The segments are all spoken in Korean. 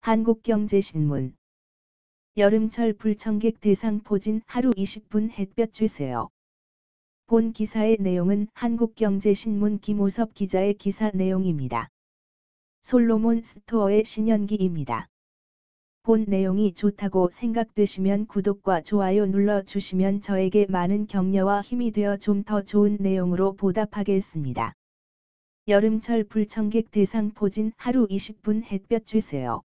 한국경제신문. 여름철 불청객 대상 포진 하루 20분 햇볕 쬐세요. 본 기사의 내용은 한국경제신문 김오섭 기자의 기사 내용입니다. 솔로몬 스토어의 신현기입니다. 본 내용이 좋다고 생각되시면 구독과 좋아요 눌러주시면 저에게 많은 격려와 힘이 되어 좀 더 좋은 내용으로 보답하겠습니다. 여름철 불청객 대상 포진 하루 20분 햇볕 쬐세요.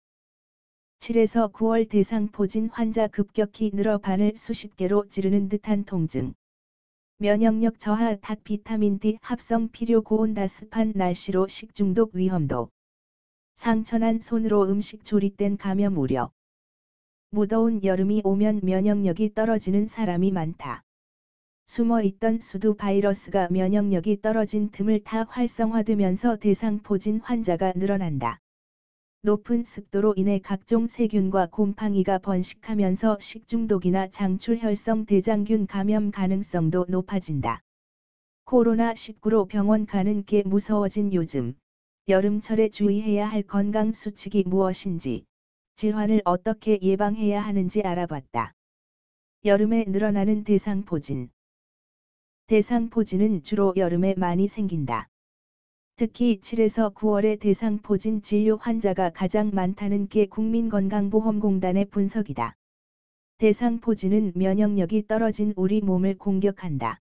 7에서 9월 대상 포진 환자 급격히 늘어 바늘 수십 개로 찌르는 듯한 통증. 면역력 저하 탓 비타민 D 합성 필요 고온다습한 날씨로 식중독 위험도. 상처난 손으로 음식 조리된 감염 우려. 무더운 여름이 오면 면역력이 떨어지는 사람이 많다. 숨어있던 수두 바이러스가 면역력이 떨어진 틈을 타 활성화되면서 대상 포진 환자가 늘어난다. 높은 습도로 인해 각종 세균과 곰팡이가 번식하면서 식중독이나 장출혈성 대장균 감염 가능성도 높아진다. 코로나19로 병원 가는 게 무서워진 요즘, 여름철에 주의해야 할 건강 수칙이 무엇인지, 질환을 어떻게 예방해야 하는지 알아봤다. 여름에 늘어나는 대상포진. 대상포진은 주로 여름에 많이 생긴다. 특히 7에서 9월에 대상포진 진료 환자가 가장 많다는 게 국민건강보험공단의 분석이다. 대상포진은 면역력이 떨어진 우리 몸을 공격한다.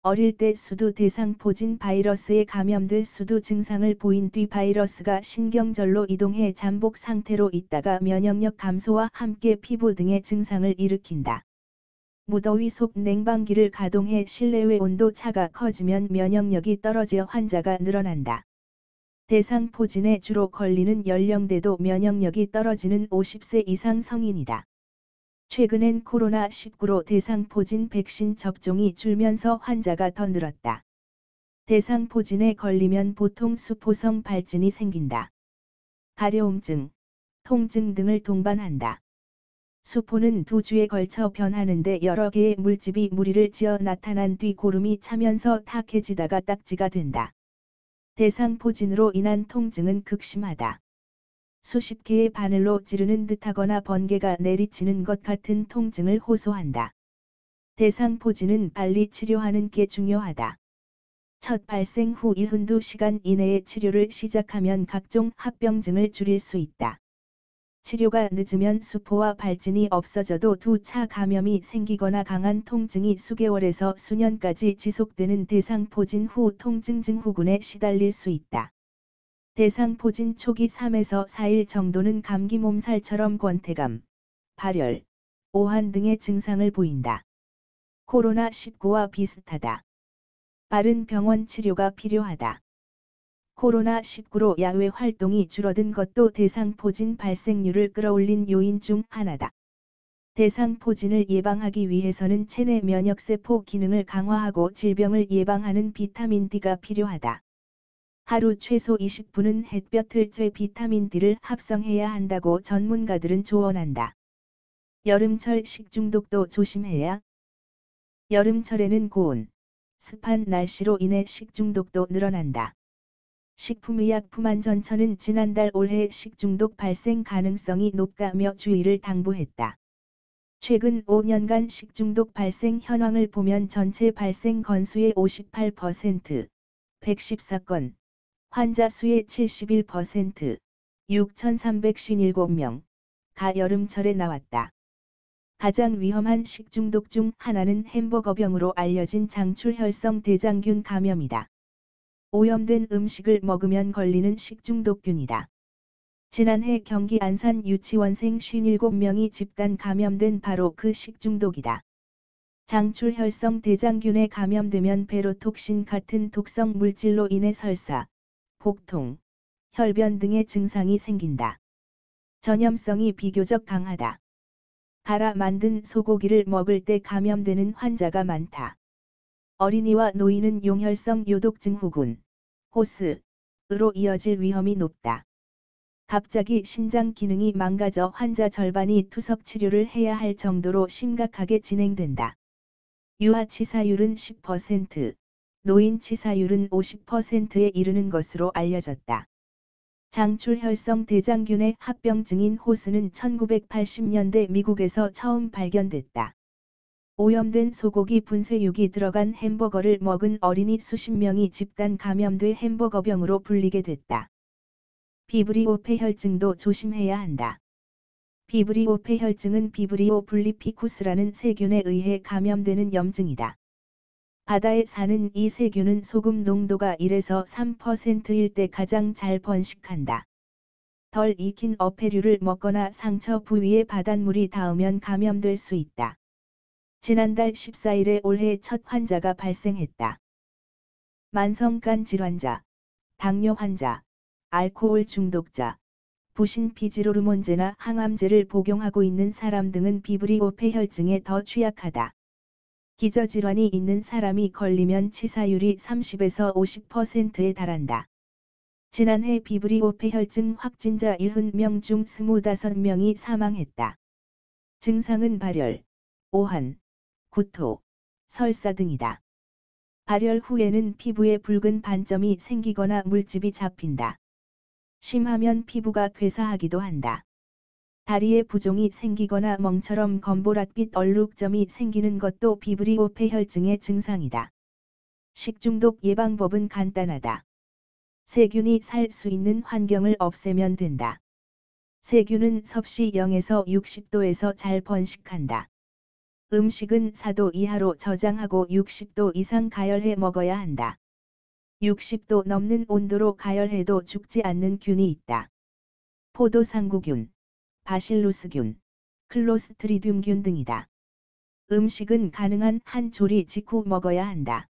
어릴 때 수두 대상포진 바이러스에 감염돼 수두 증상을 보인 뒤 바이러스가 신경절로 이동해 잠복 상태로 있다가 면역력 감소와 함께 피부 등의 증상을 일으킨다. 무더위 속 냉방기를 가동해 실내외 온도 차가 커지면 면역력이 떨어져 환자가 늘어난다. 대상포진에 주로 걸리는 연령대도 면역력이 떨어지는 50세 이상 성인이다. 최근엔 코로나19로 대상포진 백신 접종이 줄면서 환자가 더 늘었다. 대상포진에 걸리면 보통 수포성 발진이 생긴다. 가려움증, 통증 등을 동반한다. 수포는 2주에 걸쳐 변하는데 여러 개의 물집이 무리를 지어 나타난 뒤 고름이 차면서 탁해지다가 딱지가 된다. 대상포진으로 인한 통증은 극심하다. 수십 개의 바늘로 찌르는 듯하거나 번개가 내리치는 것 같은 통증을 호소한다. 대상포진은 빨리 치료하는 게 중요하다. 첫 발생 후 72시간 이내에 치료를 시작하면 각종 합병증을 줄일 수 있다. 치료가 늦으면 수포와 발진이 없어져도 2차 감염이 생기거나 강한 통증이 수개월에서 수년까지 지속되는 대상포진 후 통증 증후군에 시달릴 수 있다. 대상포진 초기 3에서 4일 정도는 감기 몸살처럼 권태감, 발열, 오한 등의 증상을 보인다. 코로나19와 비슷하다. 빠른 병원 치료가 필요하다. 코로나19로 야외 활동이 줄어든 것도 대상포진 발생률을 끌어올린 요인 중 하나다. 대상포진을 예방하기 위해서는 체내 면역세포 기능을 강화하고 질병을 예방하는 비타민 D가 필요하다. 하루 최소 20분은 햇볕을 쬐 비타민 D를 합성해야 한다고 전문가들은 조언한다. 여름철 식중독도 조심해야. 여름철에는 고온, 습한 날씨로 인해 식중독도 늘어난다. 식품의약품안전처는 지난달 올해 식중독 발생 가능성이 높다며 주의를 당부했다. 최근 5년간 식중독 발생 현황을 보면 전체 발생 건수의 58%, 114건, 환자 수의 71%, 6,357명,가 여름철에 나왔다. 가장 위험한 식중독 중 하나는 햄버거병으로 알려진 장출혈성 대장균 감염이다. 오염된 음식을 먹으면 걸리는 식중독균이다. 지난해 경기 안산 유치원생 57명이 집단 감염된 바로 그 식중독이다. 장출혈성 대장균에 감염되면 베로톡신 같은 독성 물질로 인해 설사, 복통, 혈변 등의 증상이 생긴다. 전염성이 비교적 강하다. 갈아 만든 소고기를 먹을 때 감염되는 환자가 많다. 어린이와 노인은 용혈성 요독 증후군, 호스로 이어질 위험이 높다. 갑자기 신장 기능이 망가져 환자 절반이 투석 치료를 해야 할 정도로 심각하게 진행된다. 유아 치사율은 10%, 노인 치사율은 50%에 이르는 것으로 알려졌다. 장출혈성 대장균의 합병증인 호스는 1980년대 미국에서 처음 발견됐다. 오염된 소고기 분쇄육이 들어간 햄버거를 먹은 어린이 수십 명이 집단 감염돼 햄버거병으로 불리게 됐다. 비브리오 폐혈증도 조심해야 한다. 비브리오 폐혈증은 비브리오 블리피쿠스라는 세균에 의해 감염되는 염증이다. 바다에 사는 이 세균은 소금 농도가 1에서 3%일 때 가장 잘 번식한다. 덜 익힌 어패류를 먹거나 상처 부위에 바닷물이 닿으면 감염될 수 있다. 지난달 14일에 올해 첫 환자가 발생했다. 만성간 질환자, 당뇨 환자, 알코올 중독자, 부신 피지로르몬제나 항암제를 복용하고 있는 사람 등은 비브리오 폐혈증에 더 취약하다. 기저질환이 있는 사람이 걸리면 치사율이 30에서 50%에 달한다. 지난해 비브리오 폐혈증 확진자 70명 중 25명이 사망했다. 증상은 발열, 오한, 구토, 설사 등이다. 발열 후에는 피부에 붉은 반점이 생기거나 물집이 잡힌다. 심하면 피부가 괴사하기도 한다. 다리에 부종이 생기거나 멍처럼 검보랏빛 얼룩점이 생기는 것도 비브리오 폐혈증의 증상이다. 식중독 예방법은 간단하다. 세균이 살 수 있는 환경을 없애면 된다. 세균은 섭씨 0에서 60도에서 잘 번식한다. 음식은 4도 이하로 저장하고 60도 이상 가열해 먹어야 한다. 60도 넘는 온도로 가열해도 죽지 않는 균이 있다. 포도상구균, 바실루스균, 클로스트리듐균 등이다. 음식은 가능한 한 조리 직후 먹어야 한다.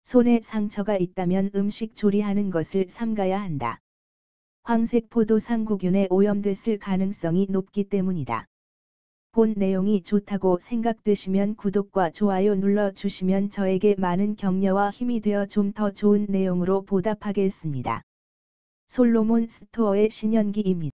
손에 상처가 있다면 음식 조리하는 것을 삼가야 한다. 황색 포도상구균에 오염됐을 가능성이 높기 때문이다. 본 내용이 좋다고 생각되시면 구독과 좋아요 눌러주시면 저에게 많은 격려와 힘이 되어 좀 더 좋은 내용으로 보답하겠습니다. 솔로몬 스토어의 신현기입니다.